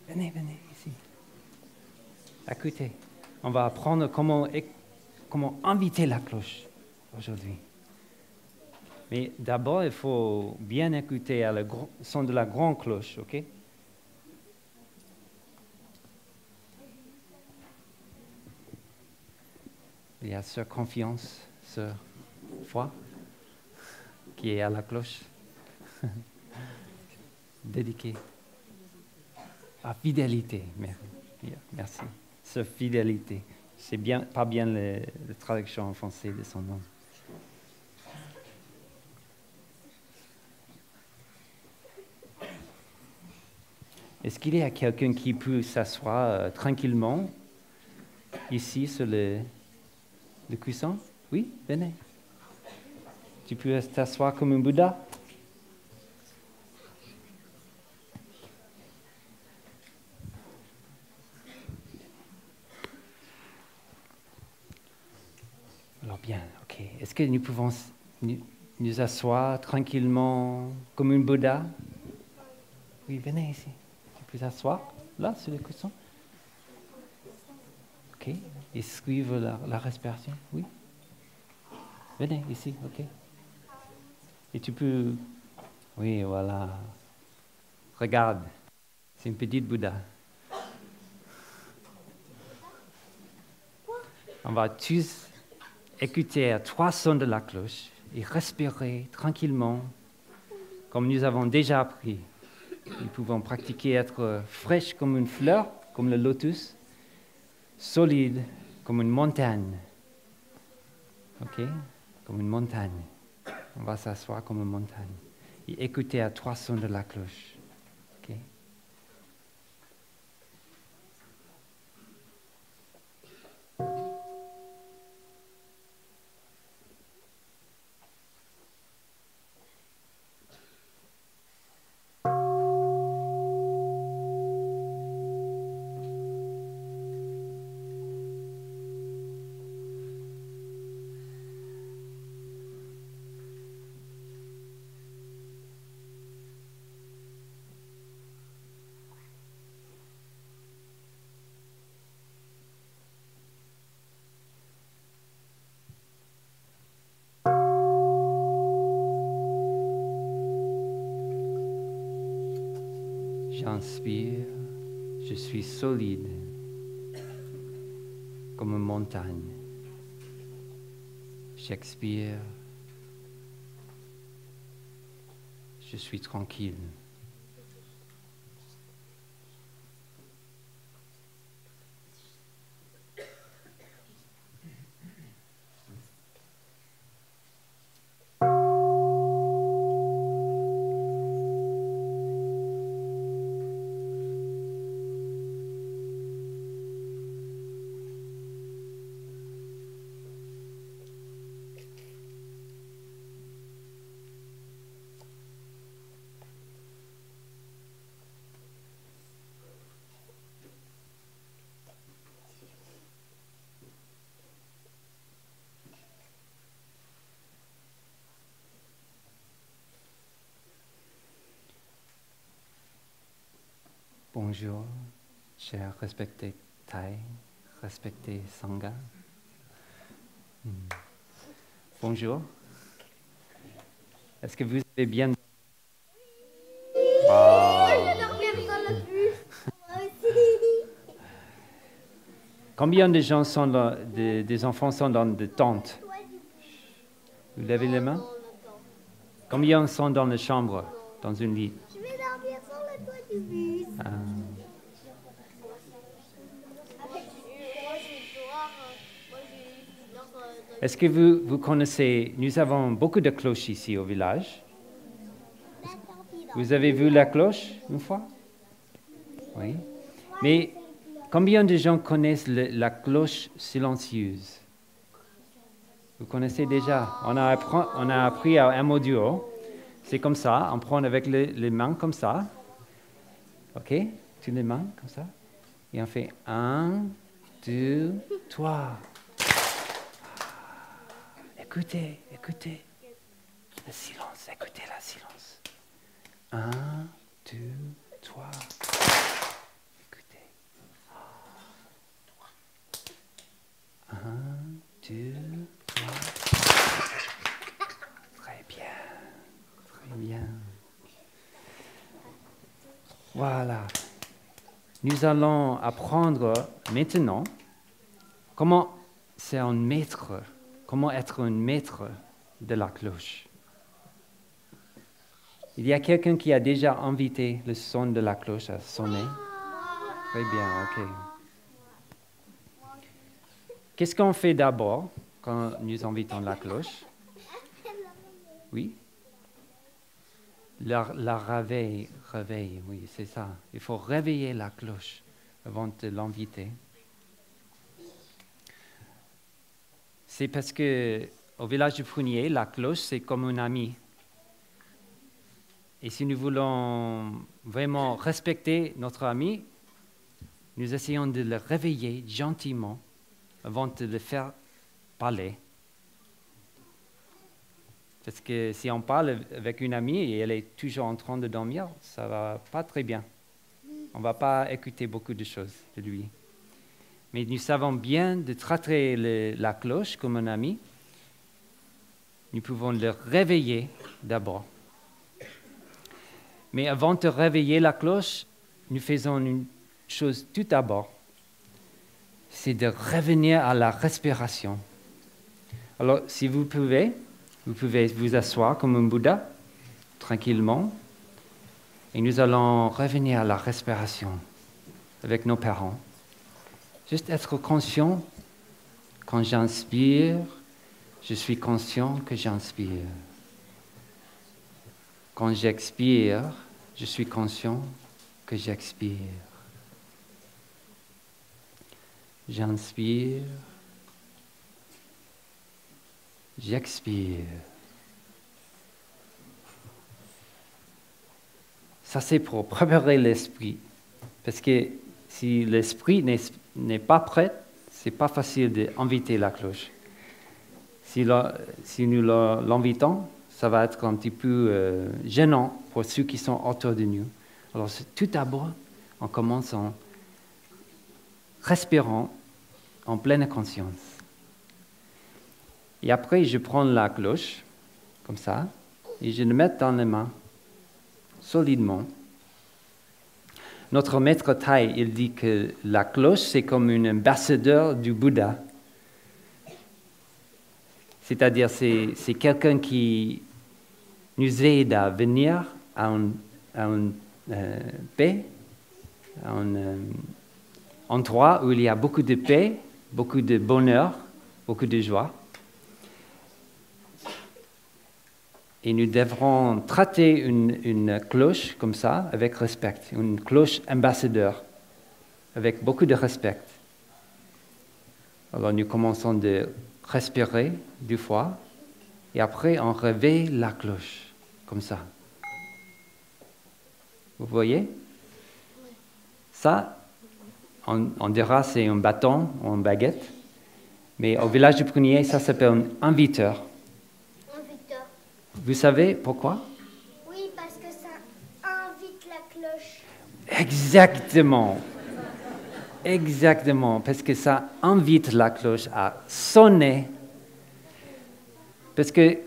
Venez ici. Écoutez, on va apprendre comment inviter la cloche aujourd'hui. Mais d'abord, il faut bien écouter le son de la grande cloche, ok? Il y a Sœur Confiance, Sœur Foi, qui est à la cloche, dédiée à fidélité. Merci. Sœur Fidélité. C'est pas bien la traduction en français de son nom. Est-ce qu'il y a quelqu'un qui peut s'asseoir tranquillement ici sur le cuisson? Oui, venez. Tu peux t'asseoir comme un Bouddha? Alors bien, ok. Est-ce que nous pouvons nous asseoir tranquillement comme un Bouddha? Oui, venez ici. Tu peux t'asseoir là sur le cuisson? Ok. Et suivre la respiration? Oui. Venez ici, ok. Et tu peux... Oui, voilà. Regarde. C'est une petite Bouddha. On va tous écouter à 3 sons de la cloche et respirer tranquillement, comme nous avons déjà appris. Nous pouvons pratiquer être fraîche comme une fleur, comme le lotus, solide comme une montagne. Ok? Comme une montagne. On va s'asseoir comme une montagne et écouter à 3 sons de la cloche. Ok? J'inspire, je suis solide comme une montagne. J'expire, je suis tranquille. Bonjour, cher respecté Thai, respecté Sangha. Bonjour. Est-ce que vous avez bien... Combien de gens sont des enfants sont dans des tentes? Vous levez les mains? Combien sont dans la chambre, dans une lit? Je vais dormir sur le toit du bus. Est-ce que vous connaissez, nous avons beaucoup de cloches ici au village. Vous avez vu la cloche une fois? Oui. Mais combien de gens connaissent la cloche silencieuse? Vous connaissez déjà? On a appris à un module. C'est comme ça, on prend avec les mains comme ça. OK? Toutes les mains comme ça. Et on fait 1, 2, 3. Écoutez. Le silence, écoutez le silence. 1, 2, 3. Écoutez. 1, 2, 3. Très bien. Très bien. Voilà. Nous allons apprendre maintenant comment être un maître de la cloche. Il y a quelqu'un qui a déjà invité le son de la cloche à sonner? Très bien, ok. Qu'est-ce qu'on fait d'abord quand nous invitons la cloche? Oui? La réveil, oui, c'est ça. Il faut réveiller la cloche avant de l'inviter. C'est parce que au village du Prunier, la cloche, c'est comme un ami. Et si nous voulons vraiment respecter notre ami, nous essayons de le réveiller gentiment avant de le faire parler. Parce que si on parle avec une amie et elle est toujours en train de dormir, ça ne va pas très bien. On ne va pas écouter beaucoup de choses de lui. Mais nous savons bien de traiter la cloche comme un ami. Nous pouvons le réveiller d'abord. Mais avant de réveiller la cloche, nous faisons une chose tout d'abord. C'est de revenir à la respiration. Alors, si vous pouvez vous asseoir comme un Bouddha, tranquillement. Et nous allons revenir à la respiration avec nos parents. Juste être conscient, quand j'inspire, je suis conscient que j'inspire. Quand j'expire, je suis conscient que j'expire. J'inspire, j'expire. Ça, c'est pour préparer l'esprit. Parce que si l'esprit n'est pas prêt, ce n'est pas facile d'inviter la cloche. Si nous l'invitons, ça va être un petit peu gênant pour ceux qui sont autour de nous. Alors, tout d'abord, on commence en respirant en pleine conscience. Et après, je prends la cloche, comme ça, et je le mets dans les mains, solidement. Notre maître Thaï, il dit que la cloche, c'est comme un ambassadeur du Bouddha. C'est-à-dire, c'est quelqu'un qui nous aide à venir à une paix, à un endroit où il y a beaucoup de paix, beaucoup de bonheur, beaucoup de joie. Et nous devrons traiter une cloche comme ça, avec respect, une cloche ambassadeur, avec beaucoup de respect. Alors nous commençons de respirer 2 fois, et après on réveille la cloche, comme ça. Vous voyez? Ça, on dira c'est un bâton ou une baguette, mais au village du Prunier, ça s'appelle un inviteur. Vous savez pourquoi? Oui, parce que ça invite la cloche. Exactement. Exactement, parce que ça invite la cloche à sonner. Parce que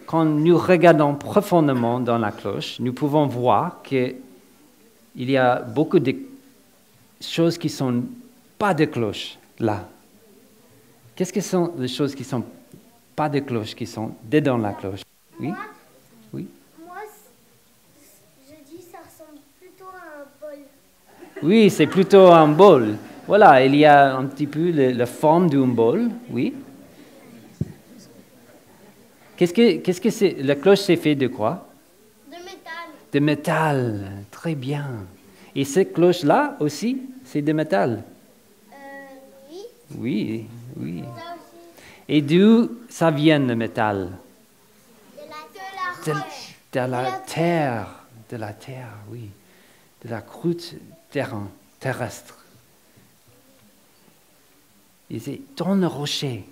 quand nous regardons profondément dans la cloche, nous pouvons voir qu'il y a beaucoup de choses qui ne sont pas de cloche là. Qu'est-ce que sont les choses qui ne sont pas de cloche, qui sont dedans la cloche? Oui? Oui? Moi, je dis ça ressemble plutôt à un bol. Oui, c'est plutôt un bol. Voilà, il y a un petit peu la forme d'un bol, oui. Qu'est-ce que c'est? La cloche, c'est fait de quoi? De métal. De métal, très bien. Et cette cloche-là aussi, c'est de métal? Oui. Oui, oui. Ça aussi. Et d'où ça vient le métal? De la roche. De la terre. De la terre, oui. De la croûte terrestre. Et c'est dans le rocher.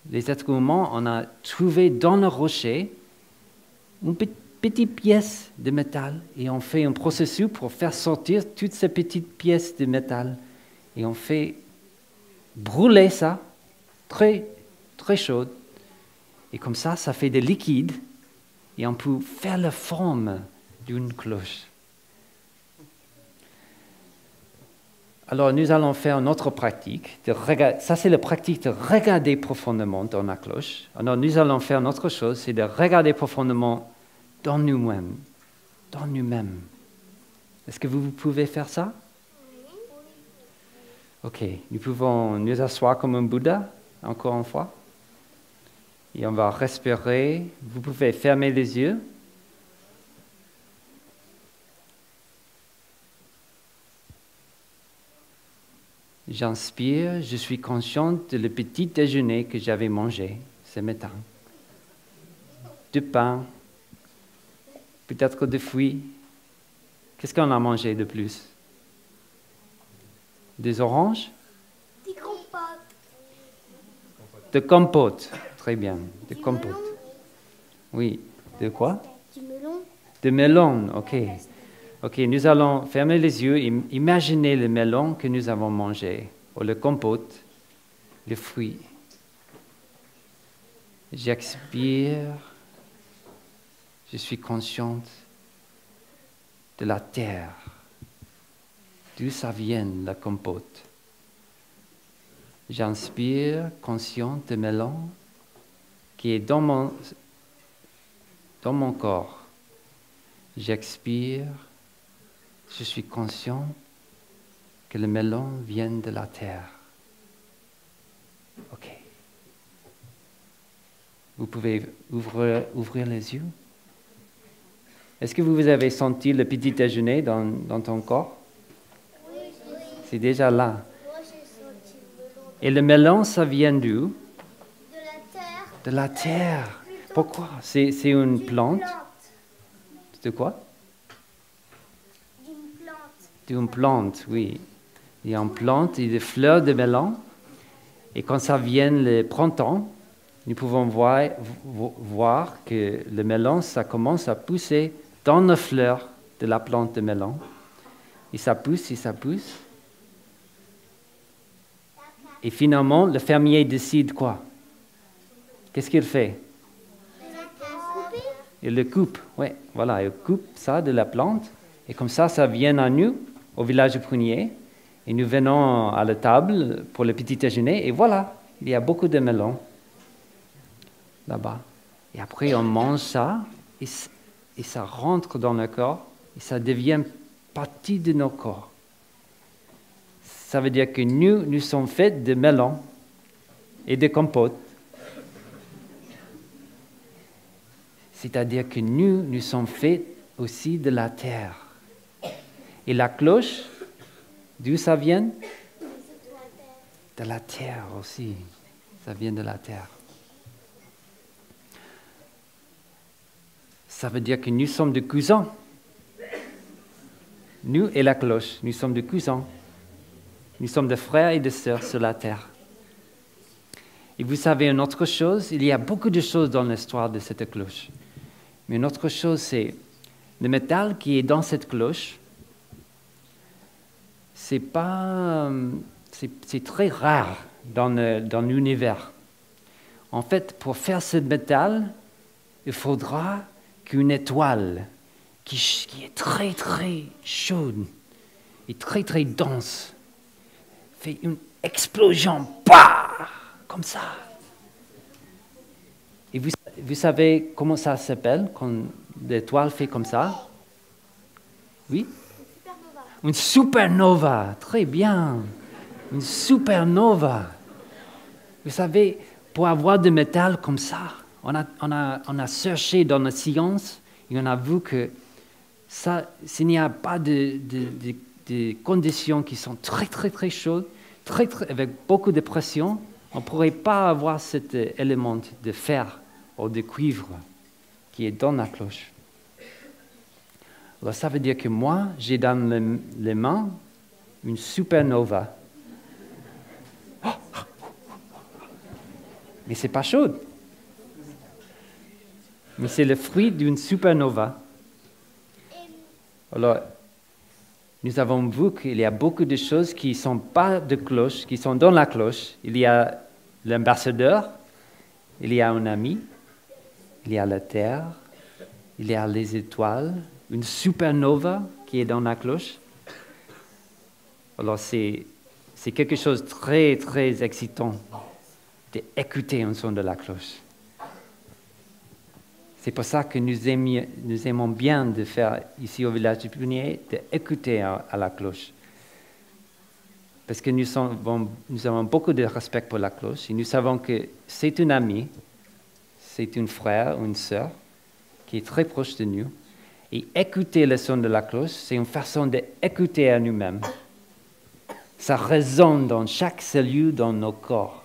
Les êtres humains, on a trouvé dans le rocher un petites pièces de métal et on fait un processus pour faire sortir toutes ces petites pièces de métal. Et on fait brûler ça, très, très chaud. Et comme ça fait des liquides et on peut faire la forme d'une cloche. Alors, nous allons faire une autre pratique. Ça, c'est la pratique de regarder profondément dans la cloche. Alors, nous allons faire une autre chose, c'est de regarder profondément dans nous-mêmes. Dans nous-mêmes. Est-ce que vous pouvez faire ça? Ok, nous pouvons nous asseoir comme un Bouddha, encore une fois. Et on va respirer. Vous pouvez fermer les yeux. J'inspire, je suis consciente de le petit déjeuner que j'avais mangé ce matin. Du pain, peut-être des fruits. Qu'est-ce qu'on a mangé de plus? Des oranges? Des compotes. De compote. Très bien, de Du compote. melon. Oui, de quoi? Du melon. De melon, ok. Ok, nous allons fermer les yeux et imaginer le melon que nous avons mangé, ou le compote, le fruit. J'expire, je suis consciente de la terre, d'où ça vient la compote. J'inspire, consciente de melon qui est dans mon corps. J'expire, je suis conscient que le melon vient de la terre. Ok. Vous pouvez ouvrir les yeux. Est-ce que vous avez senti le petit déjeuner dans ton corps? Oui. C'est déjà là. Moi, j'ai senti le melon. Et le melon, ça vient d'où? De la terre. De la terre. Plutôt Pourquoi? C'est une d'une plante. De quoi? D'une plante. D'une plante, oui. Il y a une plante et des fleurs de melon. Et quand ça vient le printemps, nous pouvons voir que le melon, ça commence à pousser dans les fleurs de la plante de melon. Et ça pousse, et ça pousse. Et finalement, le fermier décide quoi? Qu'est-ce qu'il fait? Il le coupe, oui, voilà, il coupe ça de la plante. Et comme ça vient à nous, au village de Prunier. Et nous venons à la table pour le petit déjeuner. Et voilà, il y a beaucoup de melons là-bas. Et après, on mange ça. Et ça rentre dans le corps. Et ça devient partie de nos corps. Ça veut dire que nous sommes faits de melons et de compotes. C'est-à-dire que nous sommes faits aussi de la terre. Et la cloche, d'où ça vient? De la terre aussi. Ça vient de la terre. Ça veut dire que nous sommes des cousins. Nous et la cloche, nous sommes des cousins. Nous sommes des frères et des sœurs sur la terre. Et vous savez une autre chose, il y a beaucoup de choses dans l'histoire de cette cloche. Mais une autre chose, c'est le métal qui est dans cette cloche. C'est très rare dans l'univers. En fait, pour faire ce métal, il faudra qu'une étoile qui est très très chaude et très très dense fait une explosion, bah, comme ça. Et vous savez comment ça s'appelle quand l'étoile fait comme ça? Oui? Une supernova, très bien. Une supernova. Vous savez, pour avoir du métal comme ça, on a cherché dans la science et on a vu que s'il n'y a pas de conditions qui sont très très très chaudes, avec beaucoup de pression, on ne pourrait pas avoir cet élément de fer ou de cuivre qui est dans la cloche. Alors ça veut dire que moi, j'ai dans les mains une supernova. Mais c'est pas chaud. mais c'est le fruit d'une supernova. Alors, nous avons vu qu'il y a beaucoup de choses qui ne sont pas de cloche, qui sont dans la cloche. Il y a l'ambassadeur, il y a un ami, il y a la terre, il y a les étoiles, une supernova qui est dans la cloche. Alors, c'est quelque chose de très, très excitant d'écouter un son de la cloche. C'est pour ça que nous aimons bien de faire ici au village du Prunier, d'écouter à la cloche. Parce que nous avons beaucoup de respect pour la cloche et nous savons que c'est un ami, c'est un frère ou une sœur qui est très proche de nous. Et écouter le son de la cloche, c'est une façon d'écouter à nous-mêmes. Ça résonne dans chaque cellule dans nos corps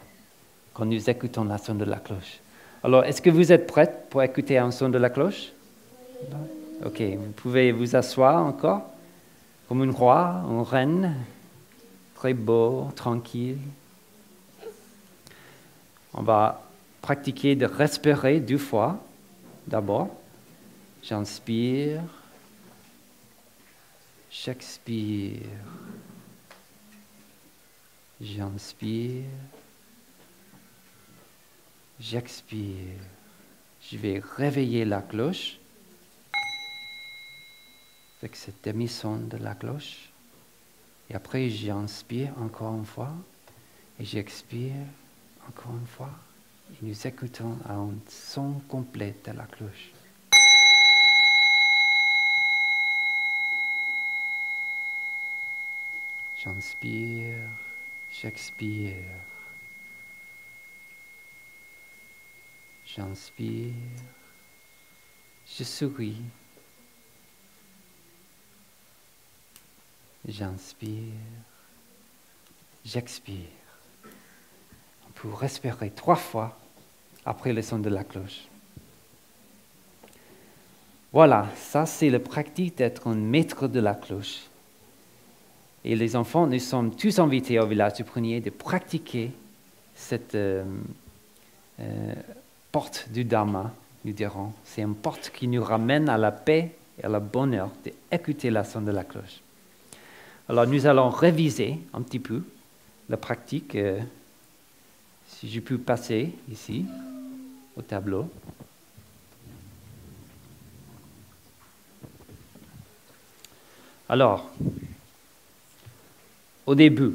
quand nous écoutons le son de la cloche. Alors, est-ce que vous êtes prêts pour écouter un son de la cloche? Ok, vous pouvez vous asseoir encore comme un roi, une reine, très beau, tranquille. On va pratiquer de respirer 2 fois. D'abord, j'inspire, j'expire, j'inspire, j'expire. Je vais réveiller la cloche avec ce demi-son de la cloche. Et après, j'inspire encore une fois et j'expire encore une fois. Et nous écoutons un son complet de la cloche. J'inspire, j'expire. J'inspire, je souris. J'inspire, j'expire. On peut respirer 3 fois après le son de la cloche. Voilà, ça c'est la pratique d'être un maître de la cloche. Et les enfants, nous sommes tous invités au village du Prunier de pratiquer cette porte du Dharma, nous dirons. C'est une porte qui nous ramène à la paix et à la bonheur d'écouter le son de la cloche. Alors, nous allons réviser un petit peu la pratique. Si je peux passer ici, au tableau. Alors, au début,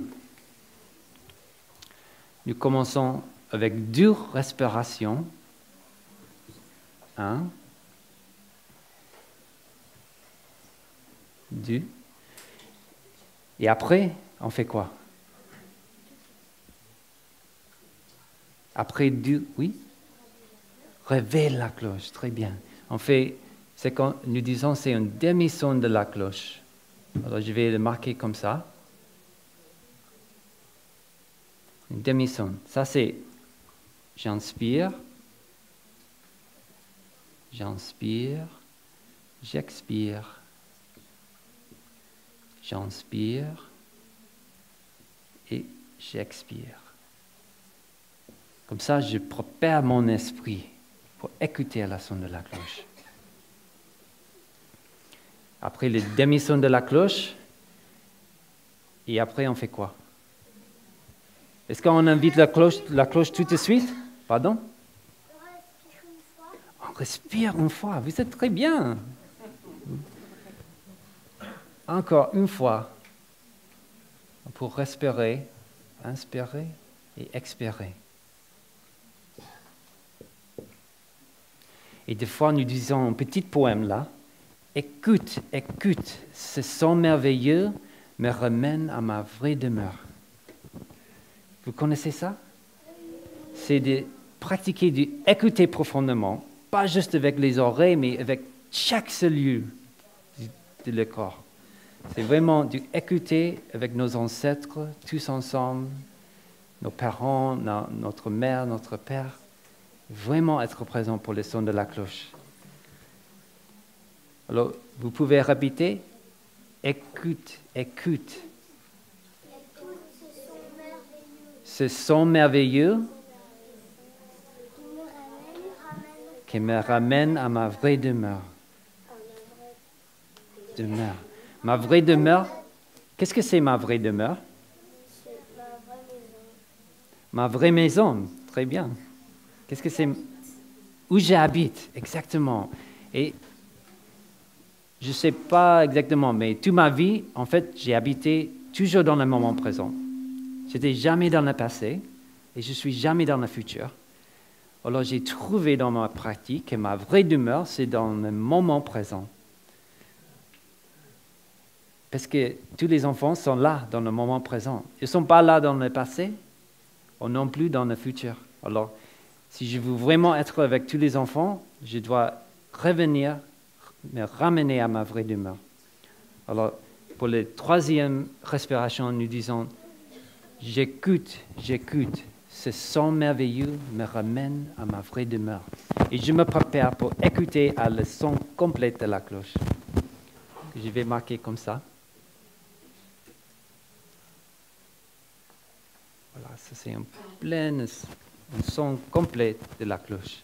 nous commençons avec 2 respirations. 1, 2. Et après, on fait quoi? Après 2, oui? Réveille la cloche, très bien. On fait, c'est quand nous disons c'est un demi-son de la cloche. Alors je vais le marquer comme ça. Un demi-son. Ça c'est, j'inspire, j'inspire, j'expire, j'inspire et j'expire. Comme ça, je prépare mon esprit pour écouter la son de la cloche. Après le demi-son de la cloche, et après on fait quoi? Est-ce qu'on invite la cloche tout de suite? Pardon? On respire une fois. Vous êtes très bien. Encore une fois pour respirer, inspirer et expirer. Et des fois, nous disons un petit poème là. Écoute, écoute, ce son merveilleux me ramène à ma vraie demeure. Vous connaissez ça? C'est de pratiquer, d'écouter profondément, pas juste avec les oreilles, mais avec chaque cellule de le corps. C'est vraiment d'écouter avec nos ancêtres, tous ensemble, nos parents, notre mère, notre père. Vraiment être présent pour le son de la cloche. Alors, vous pouvez répéter, écoute, écoute. Ce son merveilleux qui me ramène à ma vraie demeure. Demeure. Ma vraie demeure, qu'est-ce que c'est ma vraie demeure? C'est ma vraie maison. Ma vraie maison, très bien. Qu'est-ce que c'est? Où j'habite, exactement. Et je ne sais pas exactement, mais toute ma vie, en fait, j'ai habité toujours dans le moment présent. Je n'étais jamais dans le passé et je ne suis jamais dans le futur. Alors j'ai trouvé dans ma pratique que ma vraie demeure, c'est dans le moment présent. Parce que tous les enfants sont là dans le moment présent. Ils ne sont pas là dans le passé ou non plus dans le futur. Alors, si je veux vraiment être avec tous les enfants, je dois revenir, me ramener à ma vraie demeure. Alors, pour la troisième respiration, nous disons « J'écoute, j'écoute. Ce son merveilleux me ramène à ma vraie demeure. » Et je me prépare pour écouter à le son complet de la cloche. Je vais marquer comme ça. Voilà, ça c'est un son complet de la cloche.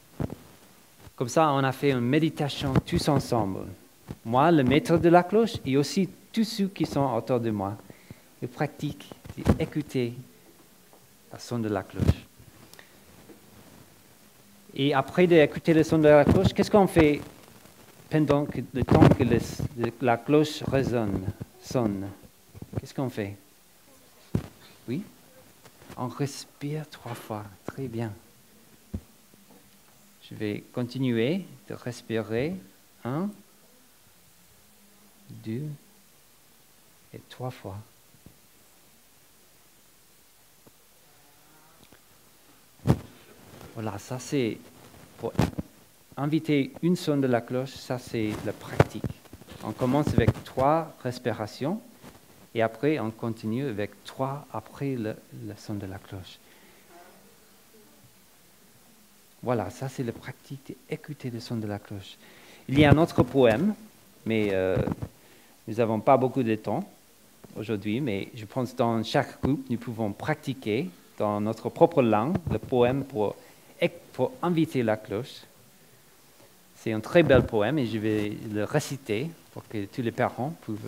Comme ça, on a fait une méditation tous ensemble. Moi, le maître de la cloche, et aussi tous ceux qui sont autour de moi. Ils pratiquent d'écouter le son de la cloche. Et après d'écouter le son de la cloche, qu'est-ce qu'on fait pendant le temps que la cloche sonne? Qu'est-ce qu'on fait? Oui? On respire 3 fois. Très bien. Je vais continuer de respirer 1, 2 et 3 fois. Voilà, ça c'est pour inviter une son de la cloche, ça c'est la pratique. On commence avec 3 respirations et après on continue avec 3 après le son de la cloche. Voilà, ça c'est la pratique d'écouter le son de la cloche. Il y a un autre poème, mais nous n'avons pas beaucoup de temps aujourd'hui, mais je pense que dans chaque groupe, nous pouvons pratiquer dans notre propre langue le poème pour inviter la cloche. C'est un très bel poème et je vais le réciter pour que tous les parents puissent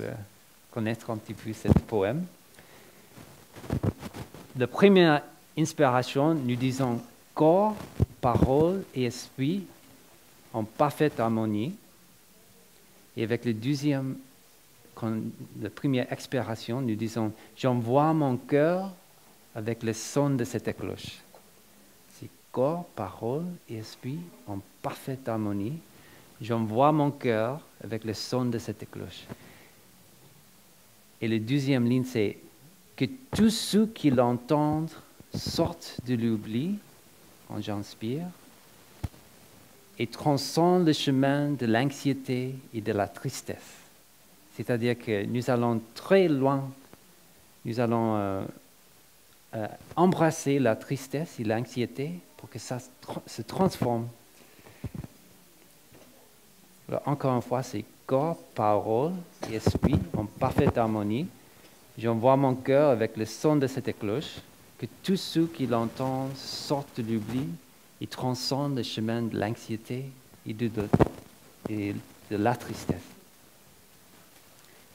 connaître un petit peu ce poème. La première inspiration, nous disons corps, parole et esprit en parfaite harmonie. Et avec la première expiration, nous disons j'envoie mon cœur avec le son de cette cloche. C'est corps, parole et esprit en parfaite harmonie. J'envoie mon cœur avec le son de cette cloche. Et la deuxième ligne, c'est que tous ceux qui l'entendent sortent de l'oubli, quand j'inspire, et transcendent le chemin de l'anxiété et de la tristesse. C'est-à-dire que nous allons très loin, nous allons embrasser la tristesse et l'anxiété pour que ça se transforme. Alors, encore une fois, c'est corps, parole et esprit en parfaite harmonie. J'envoie mon cœur avec le son de cette cloche, que tous ceux qui l'entendent sortent de l'oubli et transcendent le chemin de l'anxiété et de la tristesse.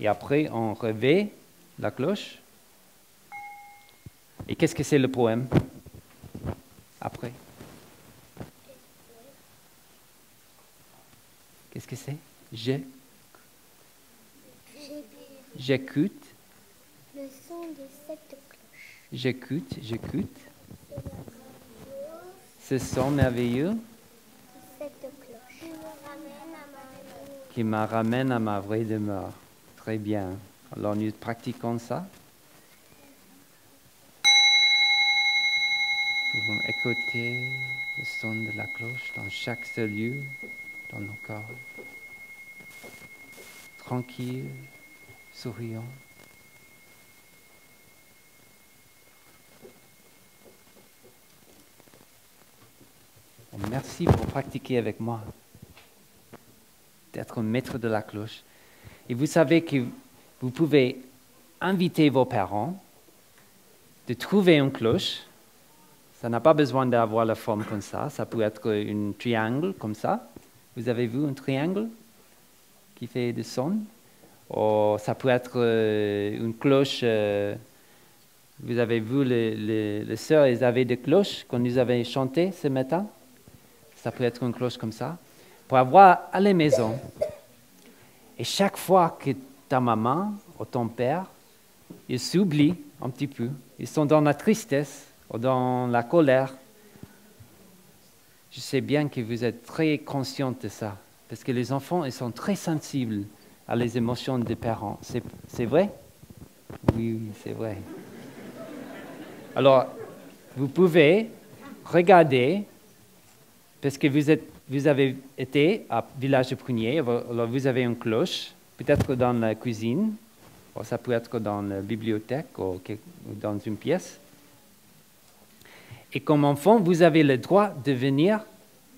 Et après, on réveille la cloche. Et qu'est-ce que c'est le poème? Après. Qu'est-ce que c'est? J'écoute. Le son de cette cloche. J'écoute. Ce son merveilleux Cette cloche. qui me ramène à ma vraie demeure. Très bien. Alors nous pratiquons ça. Nous pouvons écouter le son de la cloche dans chaque cellule, dans nos corps. Tranquille, souriant. Merci pour pratiquer avec moi, d'être un maître de la cloche. Et vous savez que vous pouvez inviter vos parents de trouver une cloche. Ça n'a pas besoin d'avoir la forme comme ça. Ça peut être un triangle comme ça. Vous avez vu un triangle qui fait des sons? Ou ça peut être une cloche. Vous avez vu les sœurs, elles avaient des cloches quand nous avons chanté ce matin. Ça peut être une cloche comme ça. Pour avoir à la maison, et chaque fois que ta maman ou ton père, ils s'oublient un petit peu, ils sont dans la tristesse ou dans la colère, je sais bien que vous êtes très conscient de ça, parce que les enfants, ils sont très sensibles à les émotions des parents. C'est vrai? Oui, c'est vrai. Alors, vous pouvez regarder, parce que vous avez été à Village de Prunier, alors vous avez une cloche, peut-être dans la cuisine, ou ça peut être dans la bibliothèque ou dans une pièce. Et comme enfant, vous avez le droit de venir,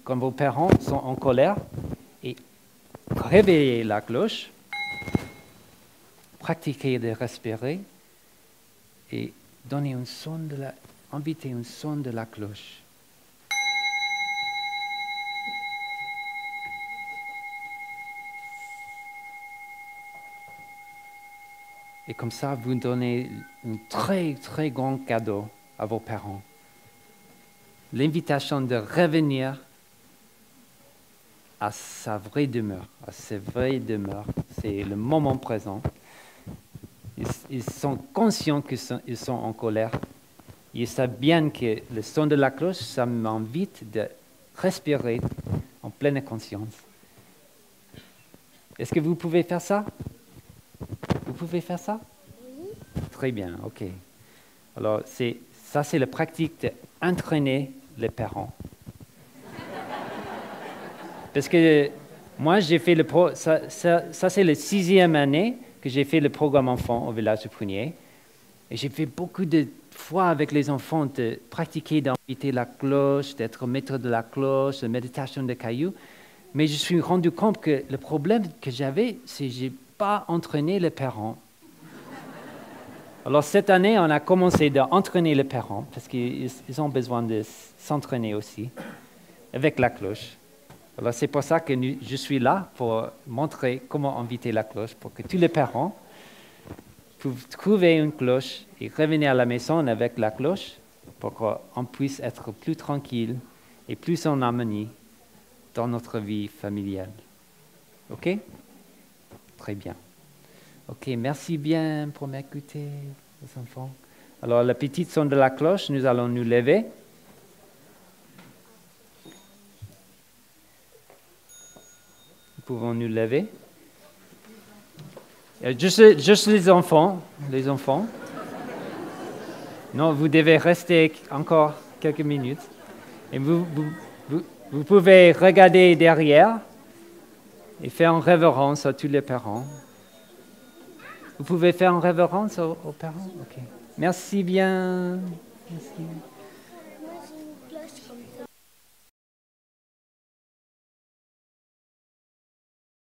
quand vos parents sont en colère, et réveiller la cloche, pratiquer de respirer et donner un son inviter un son de la cloche. Et comme ça, vous donnez un très, très grand cadeau à vos parents. L'invitation de revenir à sa vraie demeure, à sa vraie demeure. C'est le moment présent. Ils sont conscients qu'ils sont en colère. Ils savent bien que le son de la cloche, ça m'invite de respirer en pleine conscience. Est-ce que vous pouvez faire ça? Vous pouvez faire ça? Oui. Très bien, ok. Alors, ça, c'est la pratique d'entraîner les parents. Parce que moi, j'ai fait ça c'est la 6e année que j'ai fait le programme enfant au village de Prunier. Et j'ai fait beaucoup de fois avec les enfants de pratiquer d'inviter la cloche, d'être maître de la cloche, de méditation de cailloux. Mais je me suis rendu compte que le problème que j'avais, c'est que je n'ai pas entraîné les parents. Alors cette année, on a commencé d'entraîner les parents, parce qu'ils ont besoin de s'entraîner aussi, avec la cloche. Alors c'est pour ça que je suis là, pour montrer comment inviter la cloche, pour que tous les parents peuvent trouver une cloche et revenir à la maison avec la cloche, pour qu'on puisse être plus tranquille et plus en harmonie dans notre vie familiale. OK? Très bien. OK, merci bien pour m'écouter, les enfants. Alors, la petite son de la cloche, nous allons nous lever. Nous pouvons nous lever. Juste les enfants. Non, vous devez rester encore quelques minutes. Et vous pouvez regarder derrière et faire une révérence à tous les parents. Vous pouvez faire une révérence aux parents? Ok. Merci bien. Merci.